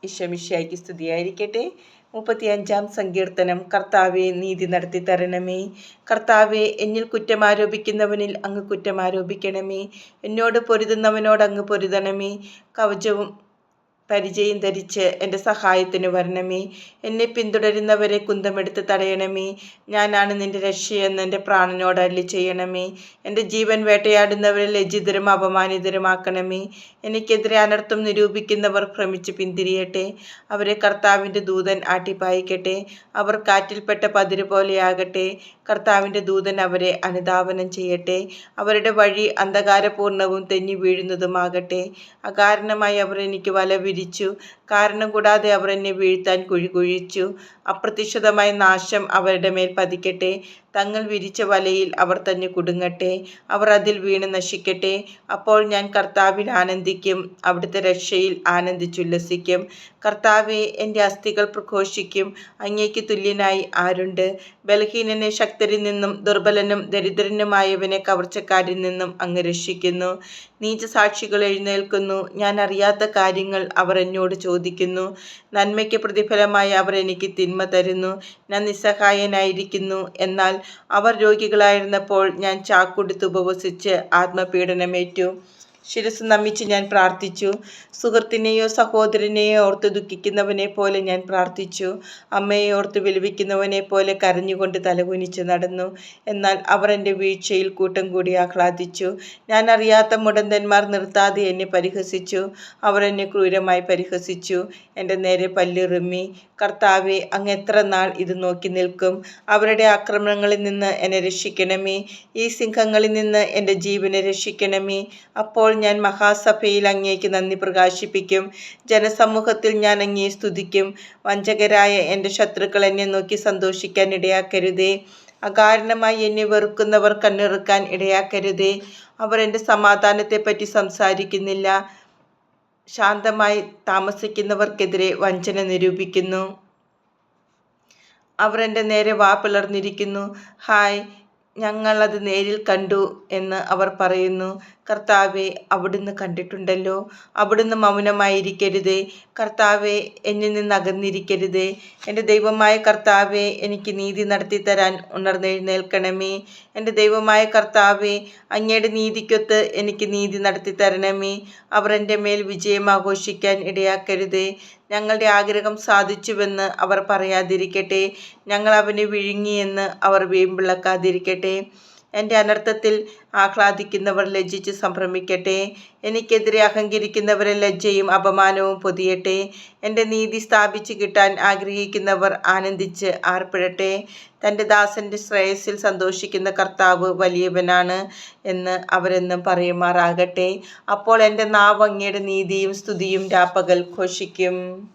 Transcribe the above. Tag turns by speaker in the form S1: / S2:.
S1: ഈശോമിശിഹായ്ക്ക് സ്തുതിയായിരിക്കട്ടെ. 35-ാം സങ്കീർത്തനം. കർത്താവെ, നീതി നടത്തി തരണമേ. കർത്താവെ, എന്നിൽ കുറ്റമാരോപിക്കുന്നവനിൽ അങ്ങ് കുറ്റമാരോപിക്കണമേ. എന്നോട് പൊരുതുന്നവനോട് അങ്ങ് പൊരുതണമേ. കവചവും പരിചയം ധരിച്ച് എൻ്റെ സഹായത്തിന് വരണമേ. എന്നെ പിന്തുടരുന്നവരെ കുന്തമെടുത്ത് തടയണമേ. ഞാനാണ് നിന്റെ രക്ഷയെന്ന് എൻ്റെ പ്രാണനോട് അരുളി ചെയ്യണമേ. എൻ്റെ ജീവൻ വേട്ടയാടുന്നവരെ ലജ്ജിതരും അപമാനിതരുമാക്കണമേ. എനിക്കെതിരെ അനർത്ഥം നിരൂപിക്കുന്നവർ ഭ്രമിച്ച് പിന്തിരിയട്ടെ. അവരെ കർത്താവിൻ്റെ ദൂതൻ ആട്ടിപ്പായിക്കട്ടെ. അവർ കാറ്റിൽപ്പെട്ട പതിര് പോലെയാകട്ടെ. കർത്താവിൻ്റെ ദൂതൻ അവരെ അനുധാവനം ചെയ്യട്ടെ. അവരുടെ വഴി അന്ധകാരപൂർണവും തെന്നി വീഴുന്നതുമാകട്ടെ. അകാരണമായി അവർ എനിക്ക് വല വിരിച്ചു. കാരണം കൂടാതെ അവർ എന്നെ വീഴ്ത്താൻ കുഴി കുഴിച്ചു. അപ്രതീക്ഷിതമായ നാശം അവരുടെ മേൽ പതിക്കട്ടെ. തങ്ങൾ വിരിച്ച വലയിൽ അവർ തന്നെ കുടുങ്ങട്ടെ. അവർ അതിൽ വീണ് നശിക്കട്ടെ. അപ്പോൾ ഞാൻ കർത്താവിൽ ആനന്ദിക്കും, അവിടുത്തെ രക്ഷയിൽ ആനന്ദിച്ചുല്ലസിക്കും. കർത്താവെ, എൻ്റെ അസ്ഥികൾ പ്രഘോഷിക്കും. അങ്ങേക്ക് തുല്യനായി ആരുണ്ട്? ബലഹീനനെ ശക്തരിൽ നിന്നും ദുർബലനും ദരിദ്രനുമായവനെ കവർച്ചക്കാരിൽ നിന്നും അങ്ങ് രക്ഷിക്കുന്നു. നീചസാക്ഷികൾ എഴുന്നേൽക്കുന്നു. ഞാൻ അറിയാത്ത കാര്യങ്ങൾ അവർ എന്നോട് ചോദിക്കുന്നു. നന്മയ്ക്ക് പ്രതിഫലമായി അവർ എനിക്ക് തിന്മ തരുന്നു. ഞാൻ നിസ്സഹായനായിരിക്കുന്നു. എന്നാൽ അവർ രോഗികളായിരുന്നപ്പോൾ ഞാൻ ചാക്കുടുത്ത് ഉപവസിച്ച് ആത്മപീഡനമേറ്റു. ശിരസ് നമിച്ച് ഞാൻ പ്രാർത്ഥിച്ചു. സുഹൃത്തിനെയോ സഹോദരനെയോ ഓർത്ത് ദുഃഖിക്കുന്നവനെ പോലെ ഞാൻ പ്രാർത്ഥിച്ചു. അമ്മയെ ഓർത്ത് വിലപിക്കുന്നവനെ പോലെ കരഞ്ഞുകൊണ്ട് തലകുനിച്ച് നടന്നു. എന്നാൽ അവർ എൻ്റെ വീഴ്ചയിൽ കൂട്ടം കൂടി ആഹ്ലാദിച്ചു. ഞാൻ അറിയാത്ത മുടന്തന്മാർ നിർത്താതെ എന്നെ പരിഹസിച്ചു. അവർ എന്നെ ക്രൂരമായി പരിഹസിച്ചു, എൻ്റെ നേരെ പല്ലിറുമ്മി. കർത്താവെ, അങ്ങ് എത്ര നാൾ ഇത് നോക്കി നിൽക്കും? അവരുടെ ആക്രമണങ്ങളിൽ നിന്ന് എന്നെ രക്ഷിക്കണമേ. ഈ സിംഹങ്ങളിൽ നിന്ന് എൻ്റെ ജീവനെ രക്ഷിക്കണമേ. അപ്പോൾ ഞാൻ മഹാസഭയിൽ അങ്ങേക്ക് നന്ദി പ്രകാശിപ്പിക്കും. ജനസമൂഹത്തിൽ ഞാൻ അങ്ങയെ സ്തുതിക്കും. വഞ്ചകരായ എൻ്റെ ശത്രുക്കൾ എന്നെ നോക്കി സന്തോഷിക്കാൻ ഇടയാക്കരുതേ. അകാരണമായി എന്നെ വെറുക്കുന്നവർ കണ്ണിറുക്കാൻ ഇടയാക്കരുതേ. അവർ എൻ്റെ സമാധാനത്തെപ്പറ്റി സംസാരിക്കുന്നില്ല. ശാന്തമായി താമസിക്കുന്നവർക്കെതിരെ വഞ്ചന നിരൂപിക്കുന്നു. അവർ എൻ്റെ നേരെ വാ പിളർന്നിരിക്കുന്നു. ഹായ്, ഞങ്ങൾ അത് നേരിൽ കണ്ടു എന്ന് അവർ പറയുന്നു. കർത്താവെ, അവിടുന്ന് കണ്ടിട്ടുണ്ടല്ലോ. അവിടുന്ന് മൗനമായിരിക്കരുതേ. കർത്താവെ, എന്നിൽ നിന്ന് അകന്നിരിക്കരുതേ. എൻ്റെ ദൈവമായ കർത്താവെ, എനിക്ക് നീതി നടത്തി തരാൻ ഉണർന്നെഴുന്നേൽക്കണമേ. എൻ്റെ ദൈവമായ കർത്താവെ, അങ്ങയുടെ നീതിക്കൊത്ത് എനിക്ക് നീതി നടത്തി തരണമേ. അവർ എൻ്റെ മേൽ വിജയം ആഘോഷിക്കാൻ ഇടയാക്കരുതേ. ഞങ്ങളുടെ ആഗ്രഹം സാധിച്ചുവെന്ന് അവർ പറയാതിരിക്കട്ടെ. ഞങ്ങൾ അവനെ വിഴുങ്ങിയെന്ന് അവർ വീമ്പിളക്കാതിരിക്കട്ടെ. എൻ്റെ അനർത്ഥത്തിൽ ആഹ്ലാദിക്കുന്നവർ ലജ്ജിച്ച് സംഭ്രമിക്കട്ടെ. എനിക്കെതിരെ അഹങ്കരിക്കുന്നവരെ ലജ്ജയും അപമാനവും പൊതിയട്ടെ. എൻ്റെ നീതി സ്ഥാപിച്ച് കിട്ടാൻ ആഗ്രഹിക്കുന്നവർ ആനന്ദിച്ച് ആർപ്പിടട്ടെ. തൻ്റെ ദാസൻ്റെ ശ്രേയസ്സിൽ സന്തോഷിക്കുന്ന കർത്താവ് വലിയവനാണ് എന്ന് അവരെന്നും പറയുമാറാകട്ടെ. അപ്പോൾ എൻ്റെ നാവ് അങ്ങയുടെ നീതിയും സ്തുതിയും രാപ്പകൽ ഘോഷിക്കും.